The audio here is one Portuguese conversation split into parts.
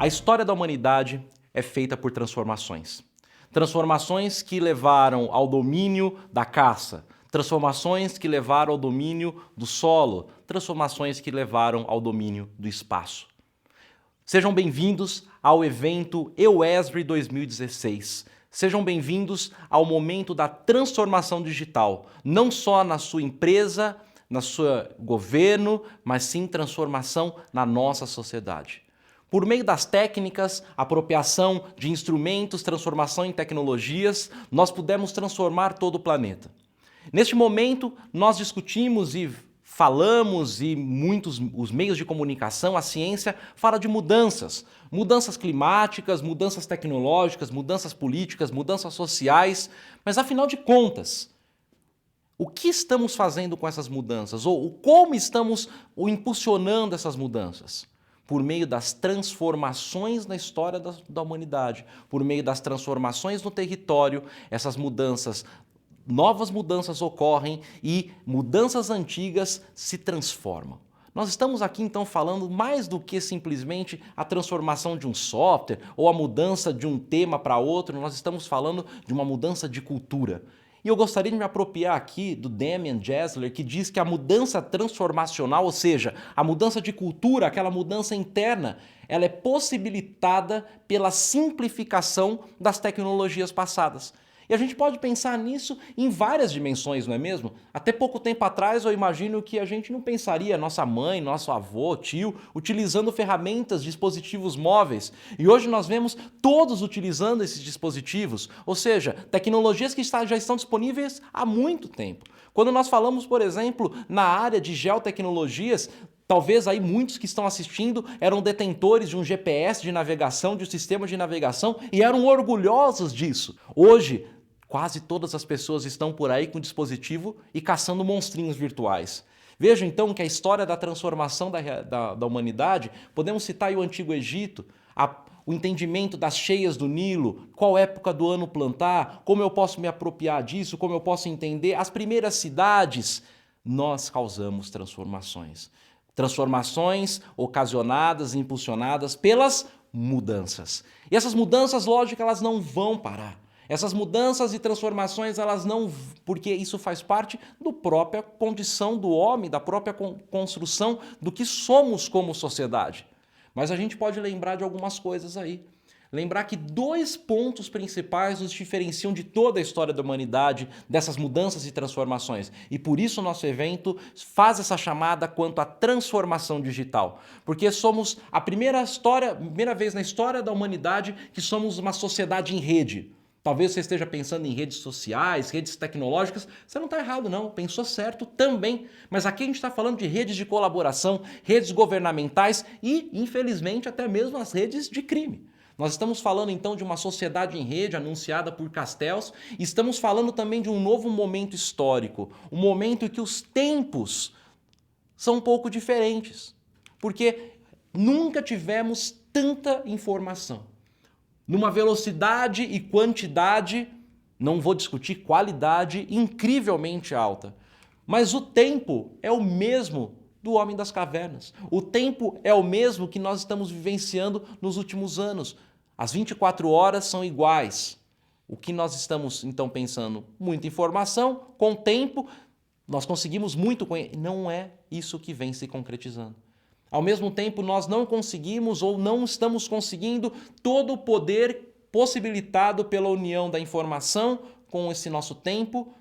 A história da humanidade é feita por transformações. Transformações que levaram ao domínio da caça, transformações que levaram ao domínio do solo, transformações que levaram ao domínio do espaço. Sejam bem-vindos ao evento EUESRI 2016. Sejam bem-vindos ao momento da transformação digital, não só na sua empresa, no seu governo, mas sim transformação na nossa sociedade. Por meio das técnicas, apropriação de instrumentos, transformação em tecnologias, nós pudemos transformar todo o planeta. Neste momento, nós discutimos e falamos, e muitos os meios de comunicação, a ciência, fala de mudanças. Mudanças climáticas, mudanças tecnológicas, mudanças políticas, mudanças sociais. Mas afinal de contas, o que estamos fazendo com essas mudanças? Ou como estamos impulsionando essas mudanças? Por meio das transformações na história da humanidade, por meio das transformações no território, essas mudanças, novas mudanças ocorrem e mudanças antigas se transformam. Nós estamos aqui então falando mais do que simplesmente a transformação de um software ou a mudança de um tema para outro, nós estamos falando de uma mudança de cultura. E eu gostaria de me apropriar aqui do Damien Gessler, que diz que a mudança transformacional, ou seja, a mudança de cultura, aquela mudança interna, ela é possibilitada pela simplificação das tecnologias passadas. E a gente pode pensar nisso em várias dimensões, não é mesmo? Até pouco tempo atrás eu imagino que a gente não pensaria nossa mãe, nosso avô, tio, utilizando ferramentas, dispositivos móveis. E hoje nós vemos todos utilizando esses dispositivos, ou seja, tecnologias que já estão disponíveis há muito tempo. Quando nós falamos, por exemplo, na área de geotecnologias, talvez aí muitos que estão assistindo eram detentores de um GPS de navegação, de um sistema de navegação e eram orgulhosos disso. Hoje, quase todas as pessoas estão por aí com dispositivo e caçando monstrinhos virtuais. Veja então que a história da transformação da humanidade, podemos citar aí o Antigo Egito, o entendimento das cheias do Nilo, qual época do ano plantar, como eu posso me apropriar disso, como eu posso entender. As primeiras cidades, nós causamos transformações. Transformações ocasionadas, impulsionadas pelas mudanças. E essas mudanças, lógico, elas não vão parar. Essas mudanças e transformações, elas não... porque isso faz parte da própria condição do homem, da própria construção do que somos como sociedade. Mas a gente pode lembrar de algumas coisas aí. Lembrar que dois pontos principais nos diferenciam de toda a história da humanidade, dessas mudanças e transformações. E por isso o nosso evento faz essa chamada quanto à transformação digital. Porque somos a primeira vez na história da humanidade que somos uma sociedade em rede. Talvez você esteja pensando em redes sociais, redes tecnológicas. Você não está errado não, pensou certo também. Mas aqui a gente está falando de redes de colaboração, redes governamentais e, infelizmente, até mesmo as redes de crime. Nós estamos falando então de uma sociedade em rede anunciada por Castells e estamos falando também de um novo momento histórico, um momento em que os tempos são um pouco diferentes, porque nunca tivemos tanta informação, numa velocidade e quantidade, não vou discutir qualidade, incrivelmente alta. Mas o tempo é o mesmo do homem das cavernas. O tempo é o mesmo que nós estamos vivenciando nos últimos anos. As 24 horas são iguais. O que nós estamos, então, pensando? Muita informação, com tempo, nós conseguimos muito conhecimento. Não é isso que vem se concretizando. Ao mesmo tempo, nós não conseguimos ou não estamos conseguindo todo o poder possibilitado pela união da informação com esse nosso tempo,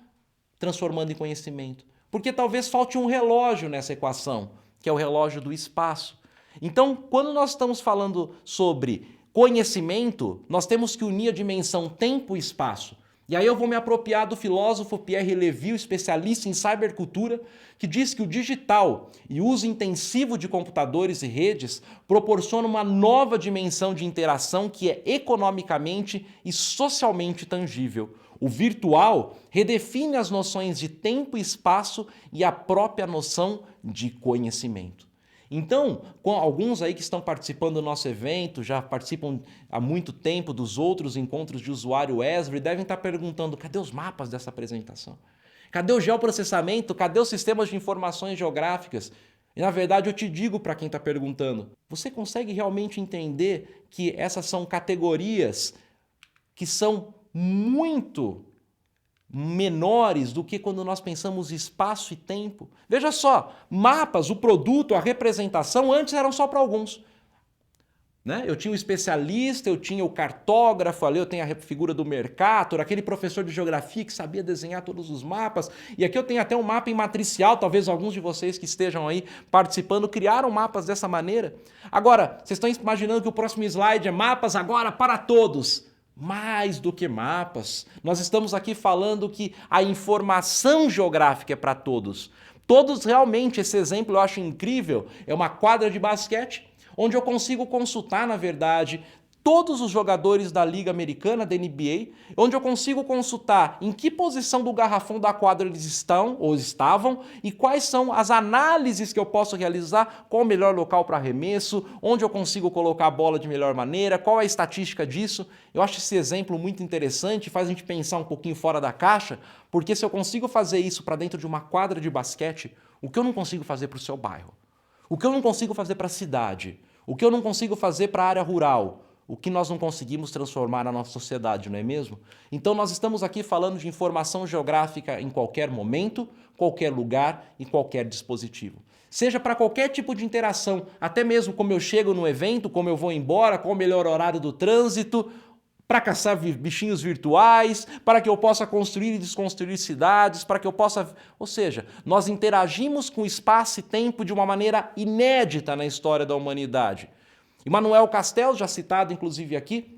transformando em conhecimento. Porque talvez falte um relógio nessa equação, que é o relógio do espaço. Então, quando nós estamos falando sobre conhecimento, nós temos que unir a dimensão tempo e espaço. E aí eu vou me apropriar do filósofo Pierre Levy, especialista em cybercultura, que diz que o digital e o uso intensivo de computadores e redes proporciona uma nova dimensão de interação que é economicamente e socialmente tangível. O virtual redefine as noções de tempo e espaço e a própria noção de conhecimento. Então, com alguns aí que estão participando do nosso evento, já participam há muito tempo dos outros encontros de usuário ESRI, devem estar perguntando, cadê os mapas dessa apresentação? Cadê o geoprocessamento? Cadê os sistemas de informações geográficas? E na verdade eu te digo para quem está perguntando, você consegue realmente entender que essas são categorias que são muito menores do que quando nós pensamos espaço e tempo? Veja só, mapas, o produto, a representação antes eram só para alguns. Né? Eu tinha o especialista, eu tinha o cartógrafo, ali eu tenho a figura do Mercator, aquele professor de geografia que sabia desenhar todos os mapas, e aqui eu tenho até um mapa em matricial, talvez alguns de vocês que estejam aí participando criaram mapas dessa maneira. Agora, vocês estão imaginando que o próximo slide é mapas agora para todos. Mais do que mapas, nós estamos aqui falando que a informação geográfica é para todos. Todos realmente, esse exemplo eu acho incrível, é uma quadra de basquete, onde eu consigo consultar, na verdade, todos os jogadores da Liga Americana, da NBA, onde eu consigo consultar em que posição do garrafão da quadra eles estão ou estavam e quais são as análises que eu posso realizar, qual o melhor local para arremesso, onde eu consigo colocar a bola de melhor maneira, qual é a estatística disso. Eu acho esse exemplo muito interessante, faz a gente pensar um pouquinho fora da caixa, porque se eu consigo fazer isso para dentro de uma quadra de basquete, o que eu não consigo fazer para o seu bairro? O que eu não consigo fazer para a cidade? O que eu não consigo fazer para a área rural? O que nós não conseguimos transformar na nossa sociedade, não é mesmo? Então nós estamos aqui falando de informação geográfica em qualquer momento, qualquer lugar e qualquer dispositivo. Seja para qualquer tipo de interação, até mesmo como eu chego no evento, como eu vou embora, qual o melhor horário do trânsito, para caçar bichinhos virtuais, para que eu possa construir e desconstruir cidades, para que eu possa... Ou seja, nós interagimos com espaço e tempo de uma maneira inédita na história da humanidade. Immanuel Castells, já citado inclusive aqui,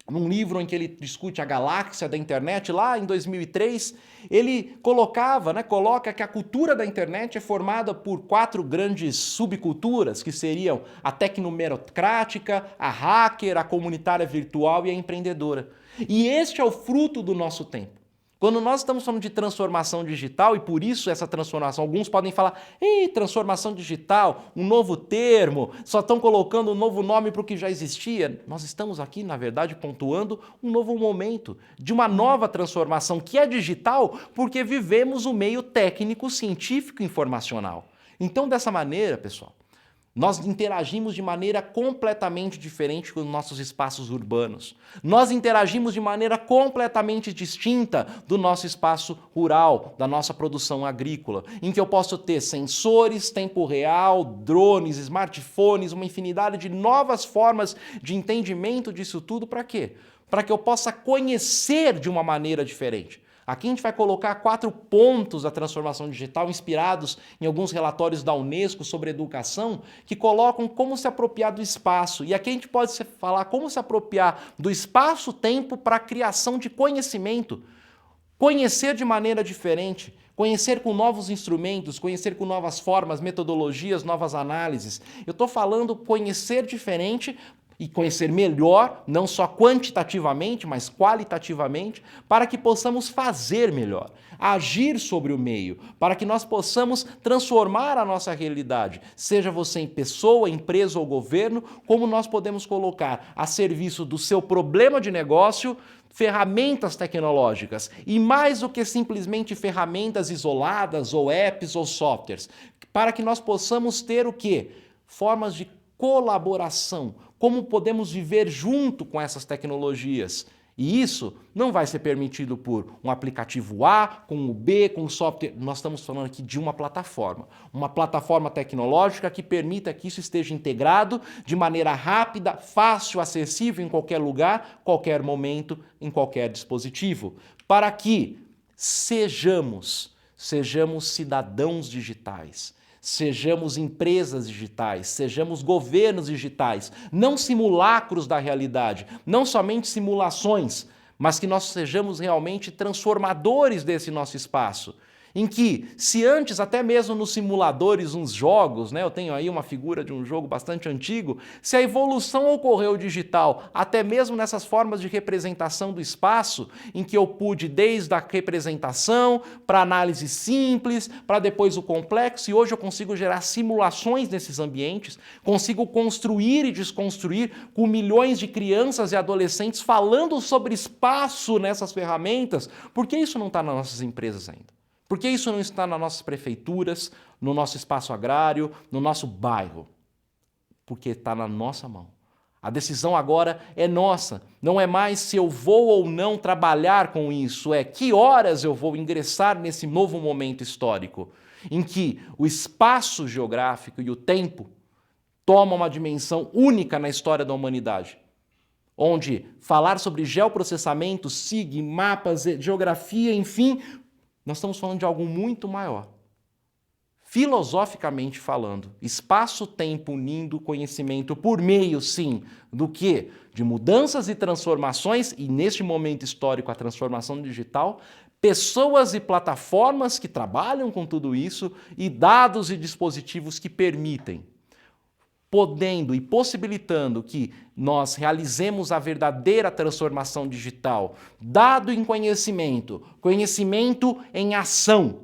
num livro em que ele discute a galáxia da internet, lá em 2003, ele coloca que a cultura da internet é formada por 4 grandes subculturas, que seriam a tecnomerocrática, a hacker, a comunitária virtual e a empreendedora. E este é o fruto do nosso tempo. Quando nós estamos falando de transformação digital, e por isso essa transformação, alguns podem falar, ei, transformação digital, um novo termo, só estão colocando um novo nome para o que já existia. Nós estamos aqui, na verdade, pontuando um novo momento de uma nova transformação que é digital porque vivemos o meio técnico, científico e informacional. Então, dessa maneira, pessoal, nós interagimos de maneira completamente diferente com os nossos espaços urbanos. Nós interagimos de maneira completamente distinta do nosso espaço rural, da nossa produção agrícola, em que eu posso ter sensores, tempo real, drones, smartphones, uma infinidade de novas formas de entendimento disso tudo. Para quê? Para que eu possa conhecer de uma maneira diferente. Aqui a gente vai colocar 4 pontos da transformação digital inspirados em alguns relatórios da Unesco sobre educação que colocam como se apropriar do espaço. E aqui a gente pode falar como se apropriar do espaço-tempo para a criação de conhecimento. Conhecer de maneira diferente, conhecer com novos instrumentos, conhecer com novas formas, metodologias, novas análises. Eu estou falando conhecer diferente e conhecer melhor, não só quantitativamente, mas qualitativamente, para que possamos fazer melhor, agir sobre o meio, para que nós possamos transformar a nossa realidade, seja você em pessoa, empresa ou governo, como nós podemos colocar a serviço do seu problema de negócio ferramentas tecnológicas e mais do que simplesmente ferramentas isoladas ou apps ou softwares, para que nós possamos ter o quê? Formas de colaboração, como podemos viver junto com essas tecnologias. E isso não vai ser permitido por um aplicativo A, com o B, com o software. Nós estamos falando aqui de uma plataforma tecnológica que permita que isso esteja integrado de maneira rápida, fácil, acessível em qualquer lugar, qualquer momento, em qualquer dispositivo, para que sejamos cidadãos digitais. Sejamos empresas digitais, sejamos governos digitais, não simulacros da realidade, não somente simulações, mas que nós sejamos realmente transformadores desse nosso espaço. Em que, se antes, até mesmo nos simuladores, uns jogos, eu tenho aí uma figura de um jogo bastante antigo, se a evolução ocorreu digital, até mesmo nessas formas de representação do espaço, em que eu pude desde a representação, para análise simples, para depois o complexo, e hoje eu consigo gerar simulações nesses ambientes, consigo construir e desconstruir com milhões de crianças e adolescentes falando sobre espaço nessas ferramentas, por que isso não está nas nossas empresas ainda? Por que isso não está nas nossas prefeituras, no nosso espaço agrário, no nosso bairro? Porque está na nossa mão. A decisão agora é nossa. Não é mais se eu vou ou não trabalhar com isso, é que horas eu vou ingressar nesse novo momento histórico, em que o espaço geográfico e o tempo tomam uma dimensão única na história da humanidade, onde falar sobre geoprocessamento, SIG, mapas, geografia, enfim, nós estamos falando de algo muito maior. Filosoficamente falando, espaço-tempo unindo conhecimento por meio, sim, do quê? De mudanças e transformações, e neste momento histórico a transformação digital, pessoas e plataformas que trabalham com tudo isso e dados e dispositivos que permitem, podendo e possibilitando que nós realizemos a verdadeira transformação digital, dado em conhecimento, conhecimento em ação,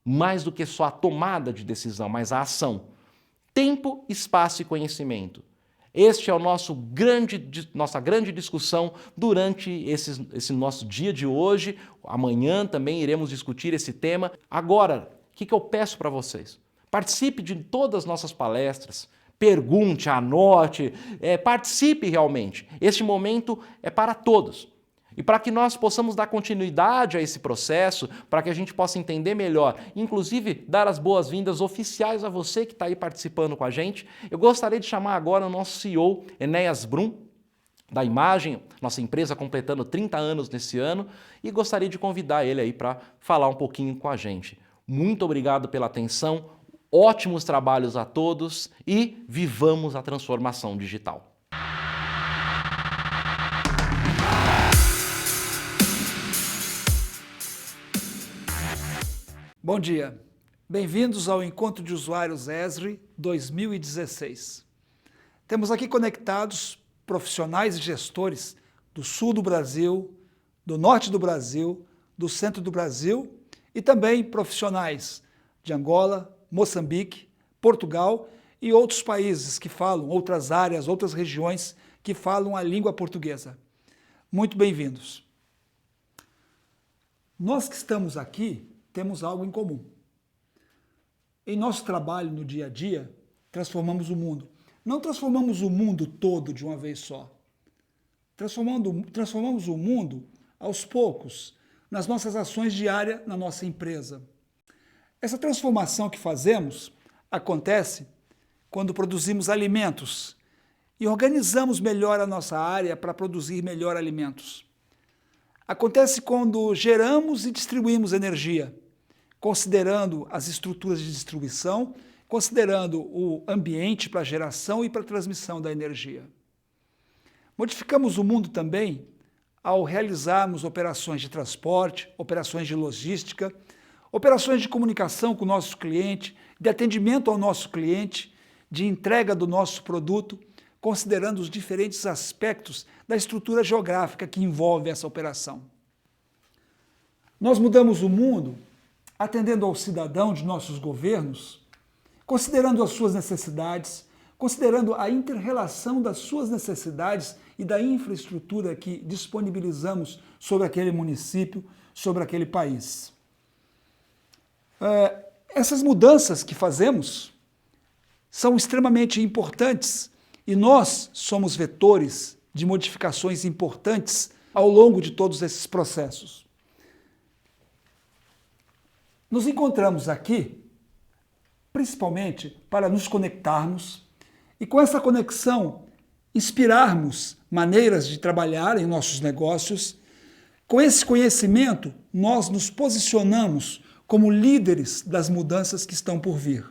mais do que só a tomada de decisão, mas a ação. Tempo, espaço e conhecimento. Este é o nossa grande discussão durante esse nosso dia de hoje. Amanhã também iremos discutir esse tema. Agora, o que eu peço para vocês? Participe de todas as nossas palestras, pergunte, anote, participe realmente. Este momento é para todos. E para que nós possamos dar continuidade a esse processo, para que a gente possa entender melhor, inclusive dar as boas-vindas oficiais a você que está aí participando com a gente, eu gostaria de chamar agora o nosso CEO, Enéas Brum, da Imagem, nossa empresa completando 30 anos nesse ano, e gostaria de convidar ele aí para falar um pouquinho com a gente. Muito obrigado pela atenção, ótimos trabalhos a todos e vivamos a transformação digital. Bom dia, bem-vindos ao Encontro de Usuários ESRI 2016. Temos aqui conectados profissionais e gestores do sul do Brasil, do norte do Brasil, do centro do Brasil e também profissionais de Angola, Moçambique, Portugal e outros países que falam, outras áreas, outras regiões que falam a língua portuguesa. Muito bem-vindos. Nós que estamos aqui temos algo em comum. Em nosso trabalho no dia a dia, transformamos o mundo. Não transformamos o mundo todo de uma vez só. Transformamos o mundo aos poucos, nas nossas ações diárias na nossa empresa. Essa transformação que fazemos acontece quando produzimos alimentos e organizamos melhor a nossa área para produzir melhor alimentos. Acontece quando geramos e distribuímos energia, considerando as estruturas de distribuição, considerando o ambiente para a geração e para a transmissão da energia. Modificamos o mundo também ao realizarmos operações de transporte, operações de logística, operações de comunicação com o nosso cliente, de atendimento ao nosso cliente, de entrega do nosso produto, considerando os diferentes aspectos da estrutura geográfica que envolve essa operação. Nós mudamos o mundo atendendo ao cidadão de nossos governos, considerando as suas necessidades, considerando a inter-relação das suas necessidades e da infraestrutura que disponibilizamos sobre aquele município, sobre aquele país. Essas mudanças que fazemos são extremamente importantes e nós somos vetores de modificações importantes ao longo de todos esses processos. Nos encontramos aqui, principalmente para nos conectarmos e com essa conexão inspirarmos maneiras de trabalhar em nossos negócios. Com esse conhecimento, nós nos posicionamos como líderes das mudanças que estão por vir.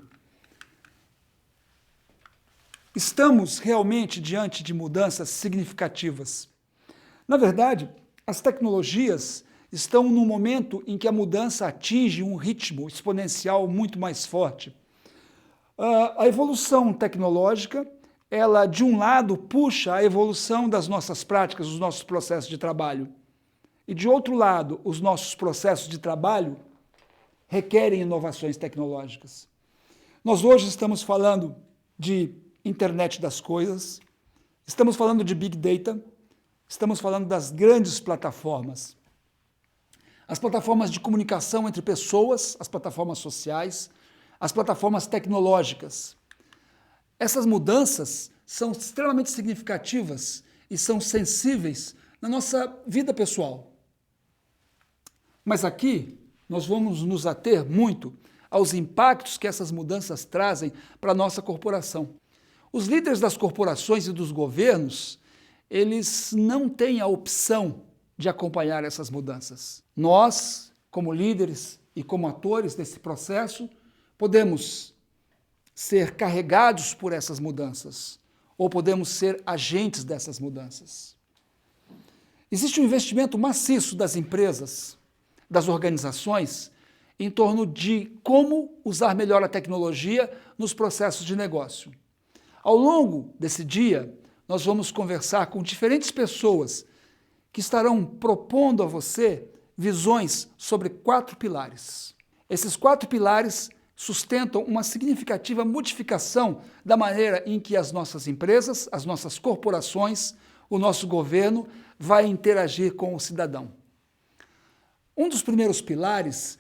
Estamos realmente diante de mudanças significativas. Na verdade, as tecnologias estão num momento em que a mudança atinge um ritmo exponencial muito mais forte. A evolução tecnológica, ela, de um lado, puxa a evolução das nossas práticas, dos nossos processos de trabalho. E, de outro lado, os nossos processos de trabalho requerem inovações tecnológicas. Nós hoje estamos falando de internet das coisas, estamos falando de Big Data, estamos falando das grandes plataformas. as plataformas de comunicação entre pessoas, as plataformas sociais, as plataformas tecnológicas. Essas mudanças são extremamente significativas e são sensíveis na nossa vida pessoal. Mas aqui nós vamos nos ater muito aos impactos que essas mudanças trazem para a nossa corporação. Os líderes das corporações e dos governos, eles não têm a opção de acompanhar essas mudanças. Nós, como líderes e como atores desse processo, podemos ser carregados por essas mudanças ou podemos ser agentes dessas mudanças. Existe um investimento maciço das empresas, das organizações, em torno de como usar melhor a tecnologia nos processos de negócio. Ao longo desse dia, nós vamos conversar com diferentes pessoas que estarão propondo a você visões sobre 4 pilares. Esses 4 pilares sustentam uma significativa modificação da maneira em que as nossas empresas, as nossas corporações, o nosso governo vai interagir com o cidadão. Um dos primeiros pilares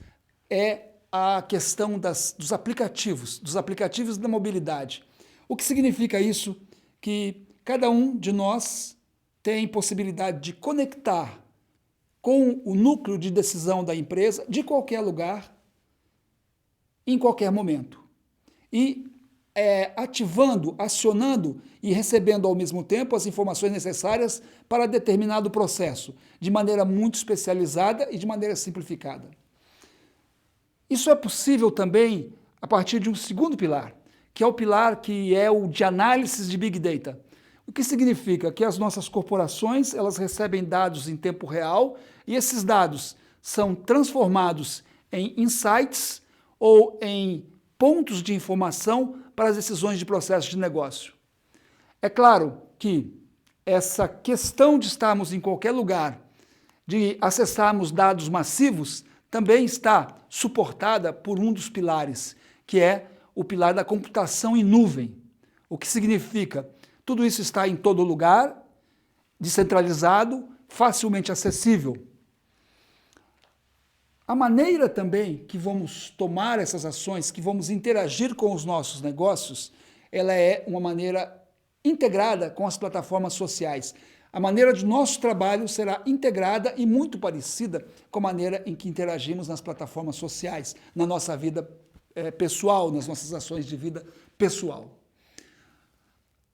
é a questão dos aplicativos da mobilidade. O que significa isso? Que cada um de nós tem possibilidade de conectar com o núcleo de decisão da empresa de qualquer lugar, em qualquer momento. E ativando, acionando e recebendo ao mesmo tempo as informações necessárias para determinado processo, de maneira muito especializada e de maneira simplificada. Isso é possível também a partir de um segundo pilar, que é o pilar que é o de análise de Big Data. O que significa que as nossas corporações, elas recebem dados em tempo real e esses dados são transformados em insights ou em pontos de informação para as decisões de processo de negócio. É claro que essa questão de estarmos em qualquer lugar, de acessarmos dados massivos, também está suportada por um dos pilares, que é o pilar da computação em nuvem. O que significa tudo isso está em todo lugar, descentralizado, facilmente acessível. A maneira também que vamos tomar essas ações, que vamos interagir com os nossos negócios, ela é uma maneira integrada com as plataformas sociais. A maneira de nosso trabalho será integrada e muito parecida com a maneira em que interagimos nas plataformas sociais, na nossa vida pessoal, nas nossas ações de vida pessoal.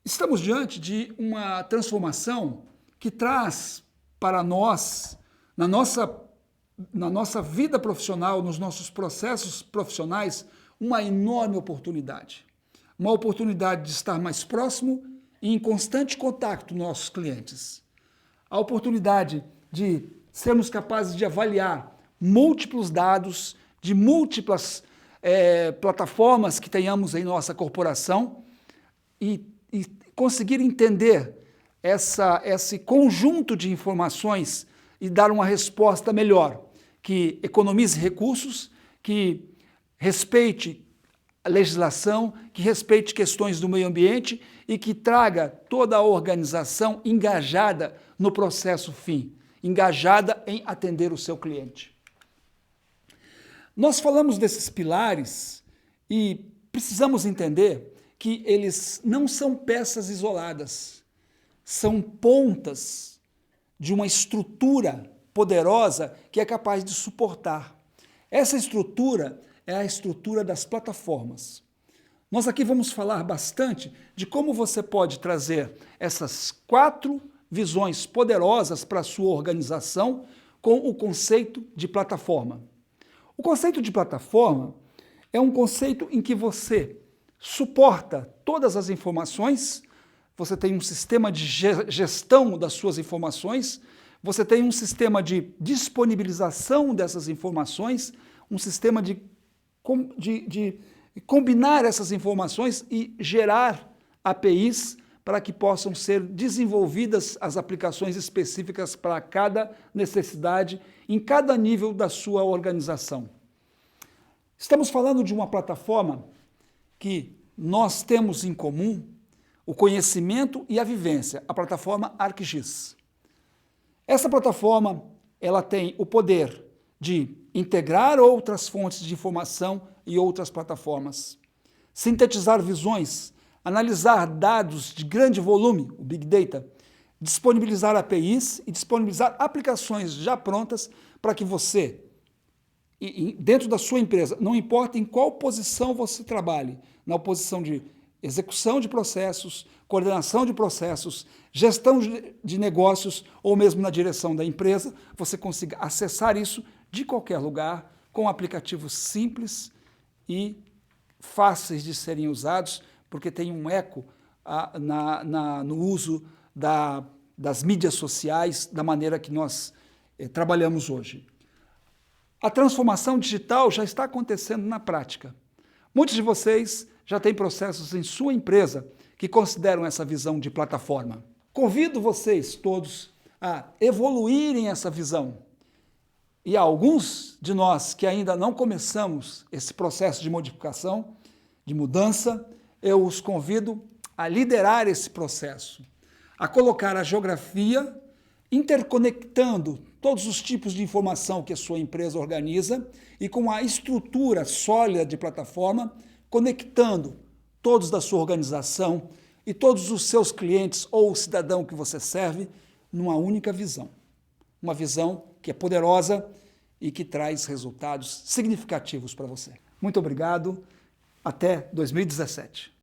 Estamos diante de uma transformação que traz para nós, na nossa vida profissional, nos nossos processos profissionais, uma enorme oportunidade. Uma oportunidade de estar mais próximo e em constante contato com nossos clientes. A oportunidade de sermos capazes de avaliar múltiplos dados de múltiplas plataformas que tenhamos em nossa corporação e conseguir entender esse conjunto de informações e dar uma resposta melhor, que economize recursos, que respeite a legislação, que respeite questões do meio ambiente e que traga toda a organização engajada no processo fim, engajada em atender o seu cliente. Nós falamos desses pilares e precisamos entender que eles não são peças isoladas, são pontas de uma estrutura poderosa que é capaz de suportar. Essa estrutura é a estrutura das plataformas. Nós aqui vamos falar bastante de como você pode trazer essas 4 visões poderosas para a sua organização com o conceito de plataforma. O conceito de plataforma é um conceito em que você suporta todas as informações, você tem um sistema de gestão das suas informações, você tem um sistema de disponibilização dessas informações, um sistema de combinar essas informações e gerar APIs para que possam ser desenvolvidas as aplicações específicas para cada necessidade em cada nível da sua organização. Estamos falando de uma plataforma que nós temos em comum o conhecimento e a vivência, a plataforma ArcGIS. Essa plataforma ela tem o poder de integrar outras fontes de informação e outras plataformas, sintetizar visões, analisar dados de grande volume, o Big Data, disponibilizar APIs e disponibilizar aplicações já prontas para que você, dentro da sua empresa, não importa em qual posição você trabalhe, na posição de execução de processos, coordenação de processos, gestão de negócios ou mesmo na direção da empresa, você consiga acessar isso de qualquer lugar com aplicativos simples e fáceis de serem usados, porque tem um eco no uso das mídias sociais, da maneira que nós trabalhamos hoje. A transformação digital já está acontecendo na prática. Muitos de vocês já têm processos em sua empresa que consideram essa visão de plataforma. Convido vocês todos a evoluírem essa visão. E há alguns de nós que ainda não começamos esse processo de modificação, de mudança, eu os convido a liderar esse processo, a colocar a geografia interconectando todos os tipos de informação que a sua empresa organiza e com a estrutura sólida de plataforma, conectando todos da sua organização e todos os seus clientes ou o cidadão que você serve numa única visão. Uma visão que é poderosa e que traz resultados significativos para você. Muito obrigado. Até 2017.